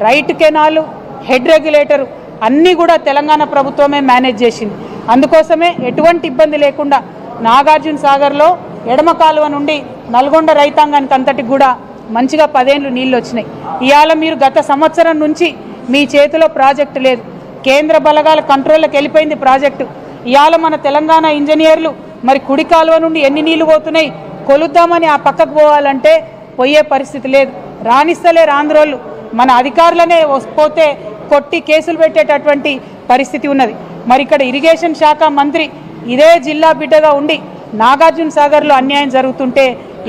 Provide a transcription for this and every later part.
Right canal, head regulator అన్నీ కూడా తెలంగాణ ప్రభుత్వమే మేనేజ్ చేసింది. అందుకోసమే ఎటువంటి ఇబ్బంది లేకుండా నాగార్జున సాగర్లో ఎడమ కాలువ నుండి నల్గొండ రైతాంగానికి అంతటికి కూడా మంచిగా 10 ఏళ్ళు నీళ్ళు వచ్చినాయి. ఇవాళ మీరు గత సంవత్సరం నుంచి మీ చేతిలో ప్రాజెక్టు లేదు, కేంద్ర బలగాల కంట్రోల్లోకి వెళ్ళిపోయింది ప్రాజెక్టు. ఇవాళ మన తెలంగాణ ఇంజనీర్లు మరి కుడి కాలువ నుండి ఎన్ని నీళ్లు పోతున్నాయి కొలుద్దామని ఆ పక్కకు పోవాలంటే పోయే పరిస్థితి లేదు. రాణిస్తలేరు ఆంధ్రోళ్ళు. మన అధికారులనే పోతే కొట్టి కేసులు పెట్టేటటువంటి పరిస్థితి ఉన్నది. మరి ఇక్కడ ఇరిగేషన్ శాఖ మంత్రి ఇదే జిల్లా బిడ్డగా ఉండి నాగార్జున సాగర్లో అన్యాయం జరుగుతుంటే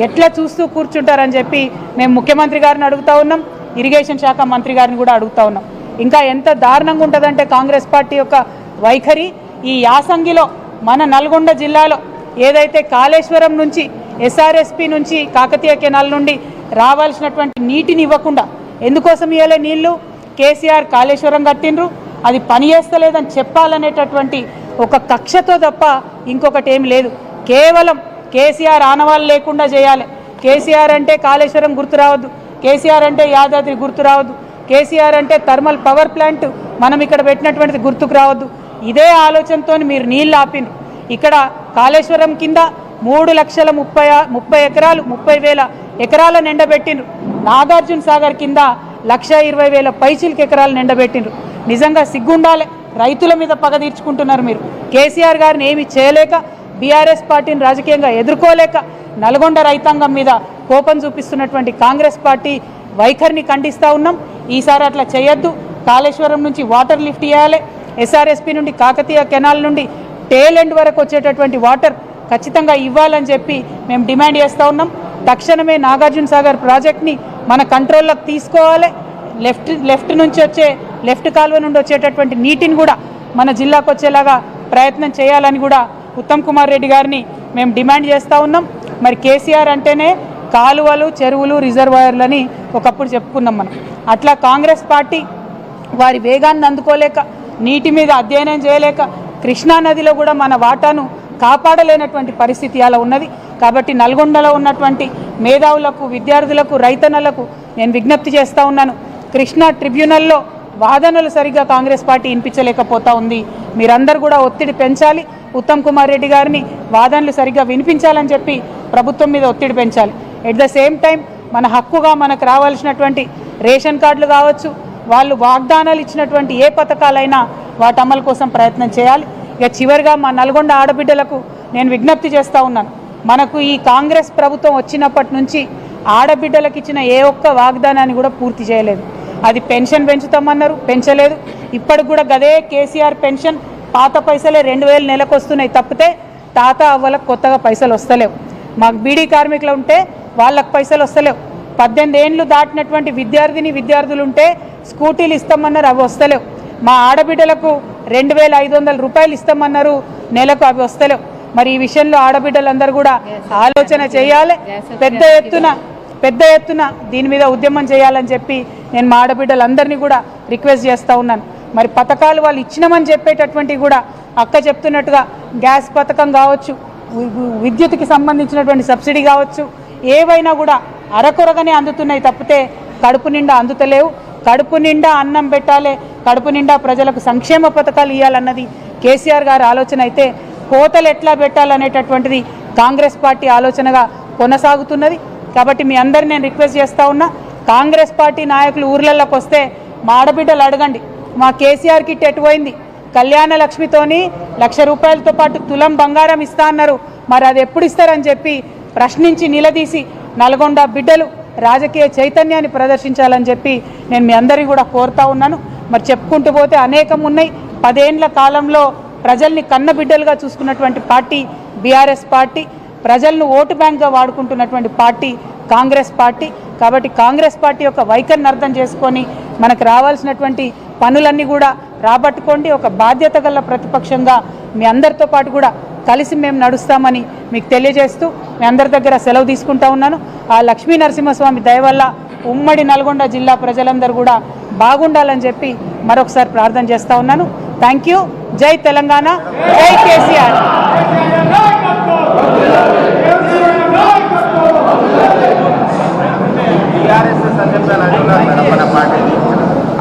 ఎట్లా చూస్తూ కూర్చుంటారని చెప్పి మేము ముఖ్యమంత్రి గారిని అడుగుతా ఉన్నాం, ఇరిగేషన్ శాఖ మంత్రి గారిని కూడా అడుగుతా ఉన్నాం. ఇంకా ఎంత దారుణంగా ఉంటుందంటే కాంగ్రెస్ పార్టీ యొక్క వైఖరి. ఈ యాసంగిలో మన నల్గొండ జిల్లాలో ఏదైతే కాళేశ్వరం నుంచి ఎస్ఆర్ఎస్పి నుంచి కాకతీయ కెనాల్ నుండి రావాల్సినటువంటి నీటిని ఇవ్వకుండా ఎందుకోసం ఇవ్వలే నీళ్లు? కేసీఆర్ కాళేశ్వరం కట్టిండ్రు, అది పని చేస్తలేదని చెప్పాలనేటటువంటి ఒక కక్షతో తప్ప ఇంకొకటి ఏం లేదు. కేవలం కేసీఆర్ ఆనవాళ్ళు లేకుండా చేయాలి. కేసీఆర్ అంటే కాళేశ్వరం గుర్తు రావద్దు, కేసీఆర్ అంటే యాదాద్రి గుర్తు రావద్దు, కేసీఆర్ అంటే థర్మల్ పవర్ ప్లాంట్ మనం ఇక్కడ పెట్టినటువంటిది గుర్తుకు రావద్దు. ఇదే ఆలోచనతో మీరు నీళ్ళు ఆపినరు. ఇక్కడ కాళేశ్వరం కింద 3,30,30 ఎకరాలు 30,000 ఎకరాలను ఎండబెట్టినరు. నాగార్జున సాగర్ కింద 1,20,000 పైచిలకు ఎకరాలను ఎండబెట్టినరు. నిజంగా సిగ్గుండాలి. రైతుల మీద పగ తీర్చుకుంటున్నారు మీరు. కేసీఆర్ గారిని ఏమి చేయలేక, బీఆర్ఎస్ పార్టీని రాజకీయంగా ఎదుర్కోలేక నల్గొండ రైతాంగం మీద కోపం చూపిస్తున్నటువంటి కాంగ్రెస్ పార్టీ వైఖరిని ఖండిస్తూ ఉన్నాం. ఈసారి అట్లా చేయొద్దు. కాళేశ్వరం నుంచి వాటర్ లిఫ్ట్ చేయాలి. ఎస్ఆర్ఎస్పి నుండి కాకతీయ కెనాల్ నుండి టేల్ ఎండ్ వరకు వచ్చేటటువంటి వాటర్ ఖచ్చితంగా ఇవ్వాలని చెప్పి మేము డిమాండ్ చేస్తూ ఉన్నాం. తక్షణమే నాగార్జున సాగర్ ప్రాజెక్ట్ని మన కంట్రోల్లోకి తీసుకోవాలి. లెఫ్ట్ నుంచి వచ్చే లెఫ్ట్ కాలువ నుండి వచ్చేటటువంటి నీటిని కూడా మన జిల్లాకు వచ్చేలాగా ప్రయత్నం చేయాలని కూడా ఉత్తమ్ కుమార్ రెడ్డి గారిని మేము డిమాండ్ చేస్తూ ఉన్నాం. మరి కేసీఆర్ అంటేనే కాలువలు, చెరువులు, రిజర్వాయర్లని ఒకప్పుడు చెప్పుకున్నాం మనం. అట్లా కాంగ్రెస్ పార్టీ వారి వేగాన్ని అందుకోలేక, నీటి మీద అధ్యయనం చేయలేక, కృష్ణానదిలో కూడా మన వాటాను కాపాడలేనటువంటి పరిస్థితి అలా ఉన్నది. కాబట్టి నల్గొండలో ఉన్నటువంటి మేధావులకు, విద్యార్థులకు, రైతన్నలకు నేను విజ్ఞప్తి చేస్తూ ఉన్నాను. కృష్ణా ట్రిబ్యునల్లో వాదనలు సరిగ్గా కాంగ్రెస్ పార్టీ వినిపించలేకపోతా ఉంది. మీరందరూ కూడా ఒత్తిడి పెంచాలి. ఉత్తమ్ కుమార్ రెడ్డి గారిని వాదనలు సరిగ్గా వినిపించాలని చెప్పి ప్రభుత్వం మీద ఒత్తిడి పెంచాలి. ఎట్ ద సేమ్ టైం మన హక్కుగా మనకు రావాల్సినటువంటి రేషన్ కార్డులు కావచ్చు, వాళ్ళు వాగ్దానాలు ఇచ్చినటువంటి ఏ పథకాలైనా వాటి అమలు కోసం ప్రయత్నం చేయాలి. ఇక చివరిగా మా నల్గొండ ఆడబిడ్డలకు నేను విజ్ఞప్తి చేస్తూ ఉన్నాను. మనకు ఈ కాంగ్రెస్ ప్రభుత్వం వచ్చినప్పటి నుంచి ఆడబిడ్డలకు ఇచ్చిన ఏ ఒక్క వాగ్దానాన్ని కూడా పూర్తి చేయలేదు. అది పెన్షన్ పెంచుతామన్నారు, పెంచలేదు. ఇప్పటికి కూడా గదే కేసీఆర్ పెన్షన్ పాత పైసలే 2,000 నెలకు వస్తున్నాయి తప్పితే తాత అవ్వలకు కొత్తగా పైసలు వస్తలేవు. మాకు బీడీ కార్మికులు ఉంటే వాళ్ళకు పైసలు వస్తలేవు. 18 ఏళ్ళు దాటినటువంటి విద్యార్థులు ఉంటే స్కూటీలు ఇస్తామన్నారు, అవి వస్తలేవు. మా ఆడబిడ్డలకు 2,500 రూపాయలు ఇస్తామన్నారు నెలకు, అవి వస్తలేవు. మరి ఈ విషయంలో ఆడబిడ్డలందరూ కూడా ఆలోచన చేయాలి. పెద్ద ఎత్తున దీని మీద ఉద్యమం చేయాలని చెప్పి నేను మా ఆడబిడ్డలందరినీ కూడా రిక్వెస్ట్ చేస్తూ ఉన్నాను. మరి పథకాలు వాళ్ళు ఇచ్చినామని చెప్పేటటువంటి కూడా అక్క చెప్తున్నట్టుగా గ్యాస్ పథకం కావచ్చు, విద్యుత్కి సంబంధించినటువంటి సబ్సిడీ కావచ్చు, ఏవైనా కూడా అరకొరగానే అందుతున్నాయి తప్పితే కడుపు నిండా అందుతలేవు. కడుపు నిండా అన్నం పెట్టాలి, కడుపు నిండా ప్రజలకు సంక్షేమ పథకాలు ఇవ్వాలన్నది కేసీఆర్ గారి ఆలోచన అయితే కోతలు ఎట్లా పెట్టాలనేటటువంటిది కాంగ్రెస్ పార్టీ ఆలోచనగా కొనసాగుతున్నది. కాబట్టి మీ అందరినీ నేను రిక్వెస్ట్ చేస్తూ ఉన్నా, కాంగ్రెస్ పార్టీ నాయకులు ఊర్లలోకి వస్తే మా ఆడబిడ్డలు అడగండి, మా కేసీఆర్ కిట్ ఎటుపోయింది? కళ్యాణ లక్ష్మితోని 1,00,000 రూపాయలతో పాటు తులం బంగారం ఇస్తా అన్నారు, మరి అది ఎప్పుడు ఇస్తారని చెప్పి ప్రశ్నించి నిలదీసి నల్గొండ బిడ్డలు రాజకీయ చైతన్యాన్ని ప్రదర్శించాలని చెప్పి నేను మీ అందరినీ కూడా కోరుతా ఉన్నాను. మరి చెప్పుకుంటూ పోతే అనేకం ఉన్నాయి. 10 ఏళ్ల కాలంలో ప్రజల్ని కన్నబిడ్డలుగా చూసుకున్నటువంటి పార్టీ బీఆర్ఎస్ పార్టీ, ప్రజలను ఓటు బ్యాంక్గా వాడుకుంటున్నటువంటి పార్టీ కాంగ్రెస్ పార్టీ. కాబట్టి కాంగ్రెస్ పార్టీ యొక్క వైఖరిని అర్థం చేసుకొని మనకు రావాల్సినటువంటి పనులన్నీ కూడా రాబట్టుకోండి. ఒక బాధ్యత గల ప్రతిపక్షంగా మీ అందరితో పాటు కూడా కలిసి మేము నడుస్తామని మీకు తెలియజేస్తూ మీ అందరి దగ్గర సెలవు తీసుకుంటా ఉన్నాను. ఆ లక్ష్మీ నరసింహస్వామి దయ వల్ల ఉమ్మడి నల్గొండ జిల్లా ప్రజలందరూ కూడా బాగుండాలని చెప్పి మరొకసారి ప్రార్థన చేస్తూ ఉన్నాను. Thank you. జై తెలంగాణ, జై కేసీఆర్. टीआरएस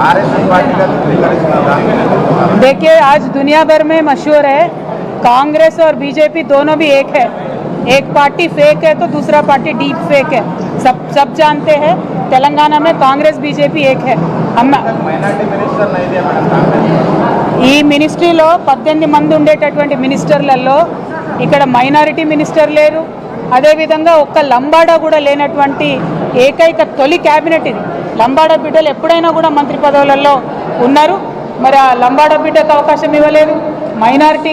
आरएसएस पार्टी का देखिए, आज दुनिया भर में मशहूर है, कांग्रेस और बीजेपी दोनों भी एक है। एक पार्टी फेक है तो दूसरा पार्टी डीप फेक है। सब जानते हैं, तेलंगाना में कांग्रेस बीजेपी एक है। మైనార్టీ మినిస్టర్ नहीं दिया मैडम कांग्रेस ఈ మినిస్ట్రీలో 18 మంది ఉండేటటువంటి మినిస్టర్లలో ఇక్కడ మైనారిటీ మినిస్టర్ లేరు, అదేవిధంగా ఒక్క లంబాడా కూడా లేనటువంటి ఏకైక తొలి క్యాబినెట్ ఇది. లంబాడా బిడ్డలు ఎప్పుడైనా కూడా మంత్రి పదవులలో ఉన్నారు, మరి ఆ లంబాడా బిడ్డకు అవకాశం ఇవ్వలేదు, మైనారిటీ